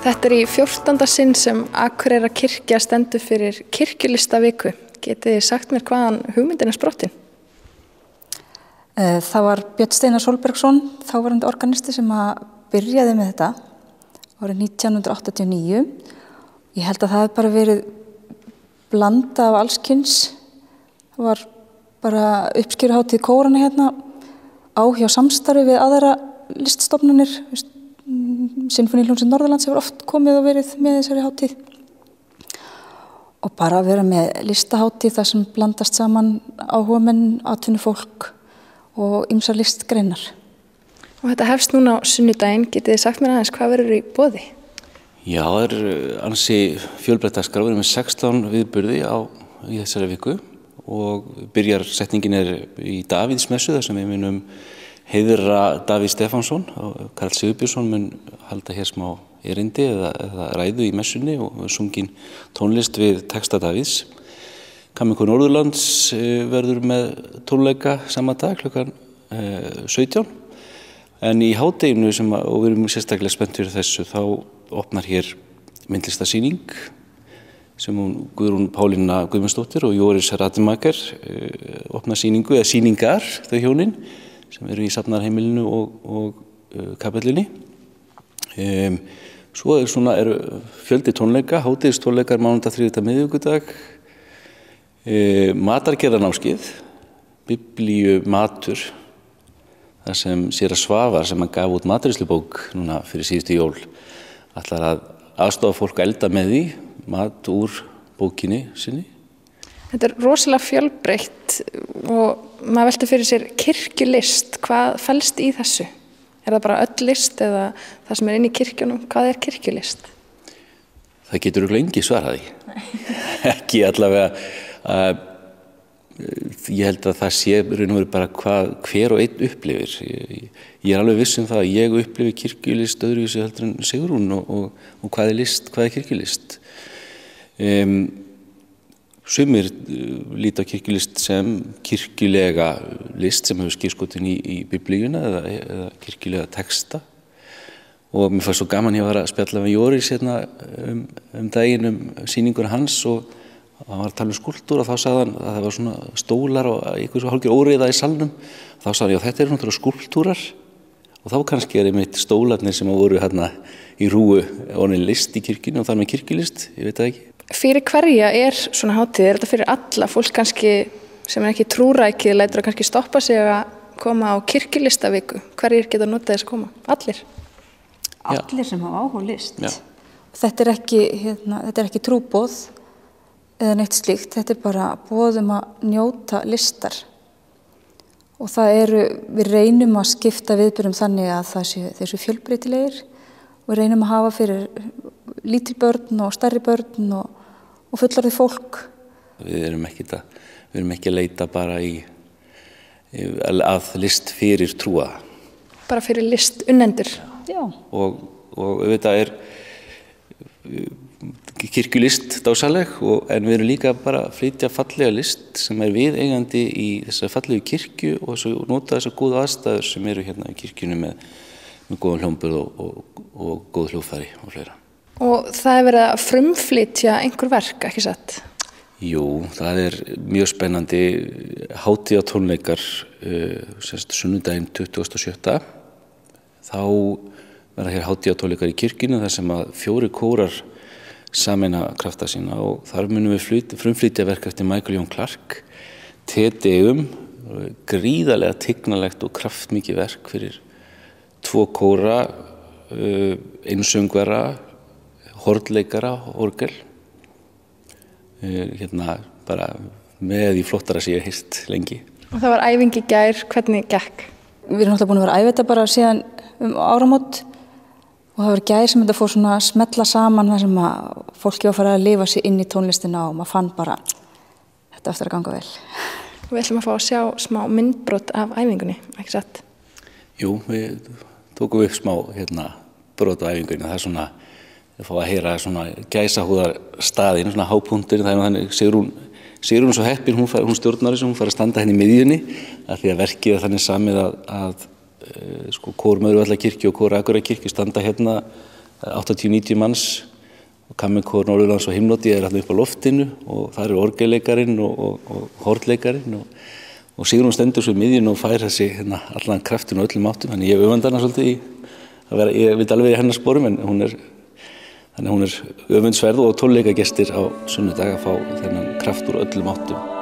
Þetta í 14. sinn sem Akureyrarkirkja stendur fyrir kirkjulistaviku. Getið þið sagt mér hvaðan hugmyndin sprottin? Það var Björn Steinar Sólbergsson, þáverandi organisti, sem byrjaði með þetta árið 1989. Ég held að það hefði bara verið blanda af alls kyns. Það var bara uppskeruhátíð kórana hérna, áhjá samstarfi við aðra liststofnanir. Sinfóníuhljómsveit Norðurlands hefur oft komið og verið með þessari hátíð. Og bara að vera með listahátíð þar sem blandast saman áhugamenn, atvinnufólk og ýmsar listgreinar. Og þetta hefst núna á sunnudaginn. Getið þið sagt mér aðeins hvað verður í boði? Já, það ansi fjölbreytt dagskrá. Við erum með 16 viðburði í þessari viku og byrjarsetningin í Davíðsmessu þar sem við munum heiðra Davíð Stefánsson og Karl Sigurbjörnsson mun halda hér smá erindi eða ræðu í messunni og sungin tónlist við texta Davíðs. Kammerkór Norðurlands verður með tónleika sama dag klukkan 17. En í hádeginu og við erum sérstaklega spennt fyrir þessu, þá opnar hér myndlistasýning sem Guðrún Pálína Guðmundsdóttir og Jóris Rademacher opna sýningu, eða sýningar, þau hjónin, sem eru í safnarheimilinu og kapellinni. Svo eru fjöldi tónleika, hádegistónleikar mánudag, þriðjudag, miðvikudag, matargerðarnámskeið, biblíumatur, þar sem séra Svavar, sem gaf út matreiðslubók núna fyrir síðustu jól, ætlar að aðstoða fólk að elda með því mat úr bókinni sinni. Þetta rosalega fjölbreytt og maður veltir fyrir sér kirkjulist. Hvað felst í þessu? Það bara öll list eða það sem inn í kirkjunum? Hvað kirkjulist? Það getur örugglega engi svarað því. Ekki allavega. Ég held að það sé raun og veru bara hvað hver og einn upplifir. Ég alveg viss það að ég upplifi kirkjulist öðruvísi heldur en Sigrún og hvað list, hvað kirkjulist. Sumir líta á kirkjulist sem kirkjulega list sem hefur skírskotin í biblíuna eða kirkjulega texta. Og mér fannst svo gaman ég að spjalla með Jóris hérna daginn sýninguna hans og hann var að tala skúlptúr og þá sagði hann að það var svona stólar og eitthvað svo hálfgerð óreiða í salnum. Þá sagði hann, já, þetta náttúrulega skúlptúrar og þá kannski einmitt stólarnir sem voru hérna í rúu orðin list í kirkjunni og þar með kirkjulist, ég veit það ekki. Fyrir hverja svona hátíð? Þetta fyrir alla? Fólk kannski sem ekki trúrækið lætur að kannski stoppa sig að koma á kirkjulistaviku. Hverjir geta notað þess að koma? Allir? Allir sem hafa áhuga á list. Já. Þetta ekki trúboð eða neitt slíkt, þetta bara boðum að njóta listar. Og við reynum að skipta viðburðum þannig að þeir séu fjölbreytilegir og reynum að hafa fyrir lítil börn og stærri börn og fullorðið fólk. Við erum ekki að leita bara að list fyrir trúa. Bara fyrir list unnendur. Já. Og þetta kirkjulist dásaleg, en við erum líka bara að flytja fallega list sem viðeigandi í þessari fallegu kirkju og svo nota þessar góðu aðstæður sem eru hérna í kirkjunni með góðan hljómburð og góð hljóðfæri og fleira. Og það verið að frumflytja einhver verk, ekki satt? Jú, það mjög spennandi hátíðatónleikar sunnudaginn 27. Þá verða hér hátíðatónleikar í kirkjunni þar sem að 4 kórar sameina krafta sína og þar munum við frumflytja verk eftir Michael Jón Clark, Te Deum, gríðarlega tignalegt og kraftmikið verk fyrir 2 kóra, einsöngvara, hornleikara, orgel. Hérna bara með í flottara sem ég hef heyrt lengi. Og það var æfing í gær, hvernig gekk? Við erum alltaf búin að vera að æfa þetta bara síðan áramót. Og það var gær sem þetta fór svona að smella saman þar sem að fólki var að fara að lifa sig inn í tónlistina og maður fann bara þetta eftir að ganga vel. Við ætlum að fá að sjá smá myndbrot af æfingunni, ekki satt? Jú, við tókum upp smá brot af æfingunni. Það svona, við fáum að heyra svona gæsahúðarstaðinn, svona hápunkturinn. Það þannig Sigrún svo heppin, hún stjórnar þessu, hún fær að standa henni í miðjunni af því að verkið þannig samið að kór Möðruvallakirkju og kór Akureyrarkirkju standa hérna 80-90 manns og Kammerkór Norðurlands og Himnódía er alltaf upp á loftinu og það eru orgelleikarin og hornleikarin og Sigrún stendur svo í miðjun og fær þessi allan kraftin og öllum áttum, þannig ég öfunda hana svolítið í að vera, ég veit alveg í hennar sporum en hún er öfundsverð og tónleikagestir á sunnudag að fá þennan kraft úr öllum áttum.